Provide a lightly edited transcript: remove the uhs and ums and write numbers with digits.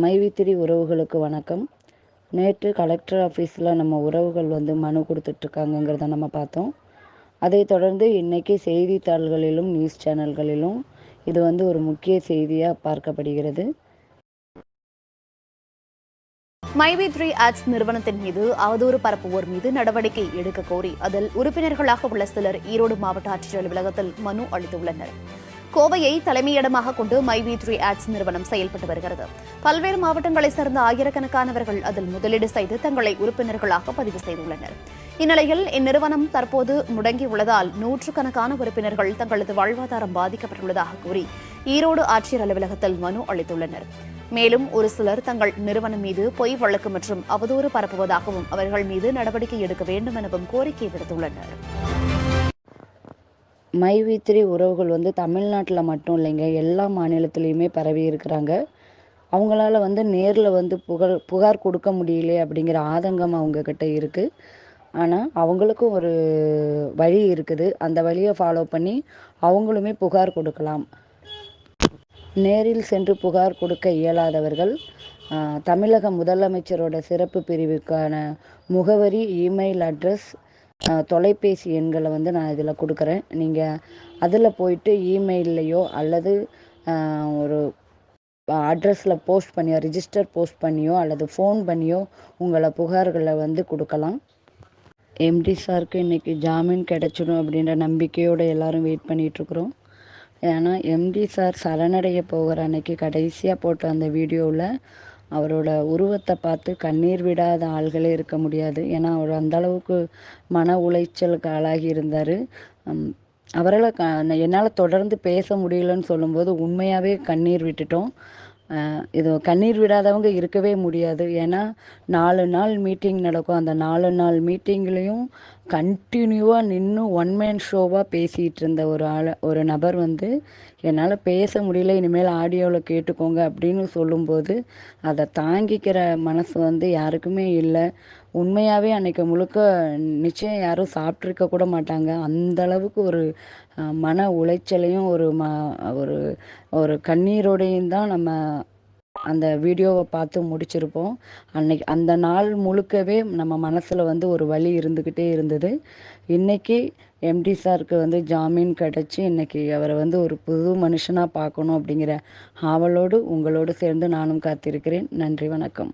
மைவித்திரி உறவுகளுக்கு வணக்கம். நேற்று கலெக்டர் ஆஃபீஸில் நம்ம உறவுகள் மனு கொடுத்துட்ருக்காங்கங்கிறத நம்ம பார்த்தோம். அதை தொடர்ந்து இன்றைக்கி செய்தித்தாள்களிலும் நியூஸ் சேனல்களிலும் இது ஒரு முக்கிய செய்தியாக பார்க்கப்படுகிறது. மைவி3 ஆட்ஸ் நிறுவனத்தின் மீது அவதூறு பரப்புவோர் மீது நடவடிக்கை எடுக்க கோரி அதில் உறுப்பினர்களாக உள்ள சிலர் ஈரோடு மாவட்ட ஆட்சியர் அலுவலகத்தில் மனு அளித்துள்ளனர். கோவையை தலைமையிடமாக கொண்டு மைவி3 ஆட்ஸ் நிறுவனம் செயல்பட்டு வருகிறது. பல்வேறு மாவட்டங்களைச் சேர்ந்த ஆயிரக்கணக்கானவர்கள் அதில் முதலீடு செய்து தங்களை உறுப்பினர்களாக பதிவு செய்துள்ளனர். இந்நிலையில் இந்நிறுவனம் தற்போது முடங்கியுள்ளதால் நூற்றுக்கணக்கான உறுப்பினர்கள் தங்களது வாழ்வாதாரம் பாதிக்கப்பட்டுள்ளதாக கூறி ஈரோடு ஆட்சியர் அலுவலகத்தில் மனு அளித்துள்ளனர். மேலும் ஒரு சிலர் தங்கள் நிறுவனம் மீது பொய் வழக்கு மற்றும் அவதூறு பரப்புவதாகவும் அவர்கள் மீது நடவடிக்கை எடுக்க வேண்டும் எனவும் கோரிக்கை விடுத்துள்ளனர். மைவி3 உறவுகள் தமிழ்நாட்டில் மட்டும் இல்லைங்க, எல்லா மாநிலத்திலையுமே பரவி இருக்கிறாங்க. அவங்களால நேரில் புகார் கொடுக்க முடியல அப்படிங்கிற ஆதங்கம் அவங்கக்கிட்ட இருக்குது. ஆனால் அவங்களுக்கும் ஒரு வழி இருக்குது. அந்த வழியை ஃபாலோ பண்ணி அவங்களுமே புகார் கொடுக்கலாம். நேரில் சென்று புகார் கொடுக்க இயலாதவர்கள் தமிழக முதலமைச்சரோட சிறப்பு பிரிவுக்கான முகவரி, இமெயில் அட்ரஸ், தொலைபேசி எண்களை நான் இதில் கொடுக்குறேன். நீங்கள் அதில் போயிட்டு இமெயில்லையோ அல்லது ஒரு அட்ரஸில் போஸ்ட் பண்ணியோ, ரிஜிஸ்டர் போஸ்ட் பண்ணியோ அல்லது ஃபோன் பண்ணியோ உங்களை புகார்களை கொடுக்கலாம். எம்டி சாருக்கு இன்றைக்கி ஜாமீன் கிடைச்சிடும் அப்படின்ற நம்பிக்கையோடு எல்லோரும் வெயிட் பண்ணிகிட்ருக்குறோம். ஏன்னா எம்டி சார் சரணடைய போகிற அன்னைக்கு கடைசியாக போட்ட அந்த வீடியோவில் அவரோட உருவத்தை பார்த்து கண்ணீர் விடாத ஆள்களே இருக்க முடியாது. ஏன்னா அவர் அந்தளவுக்கு மன உளைச்சலுக்கு ஆளாகி இருந்தார். அவரால் என்னால் தொடர்ந்து பேச முடியலன்னு சொல்லும்போது உண்மையாகவே கண்ணீர் விட்டுட்டோம். இது கண்ணீர் விடாதவங்க இருக்கவே முடியாது. ஏன்னா 4 நாள் மீட்டிங் நடக்கும். அந்த 4 நாள் மீட்டிங்லேயும் கண்டினியூவாக நின்று ஒன் மேன் ஷோவாக பேசிகிட்டு இருந்த ஒரு நபர் என்னால் பேச முடியல, இனிமேல் ஆடியோவில் கேட்டுக்கோங்க அப்படின்னு சொல்லும்போது அதை தாங்கிக்கிற மனசு யாருக்குமே இல்லை. உண்மையாகவே அன்றைக்கி முழுக்க நிச்சயம் யாரும் சாப்பிட்ருக்க கூட மாட்டாங்க. அந்தளவுக்கு ஒரு மன உளைச்சலையும் ஒரு ஒரு கண்ணீரோடையும் தான் நம்ம அந்த வீடியோவை பார்த்து முடிச்சிருப்போம். அன்னைக்கு அந்த நாள் முழுக்கவே நம்ம மனசில் ஒரு வலி இருந்துக்கிட்டே இருந்தது. இன்றைக்கி எம்டி சாருக்கு ஜாமீன் கிடச்சி இன்றைக்கி அவரை ஒரு புது மனுஷனாக பார்க்கணும் அப்படிங்கிற ஆவலோடு உங்களோடு சேர்ந்து நானும் காத்திருக்கிறேன். நன்றி, வணக்கம்.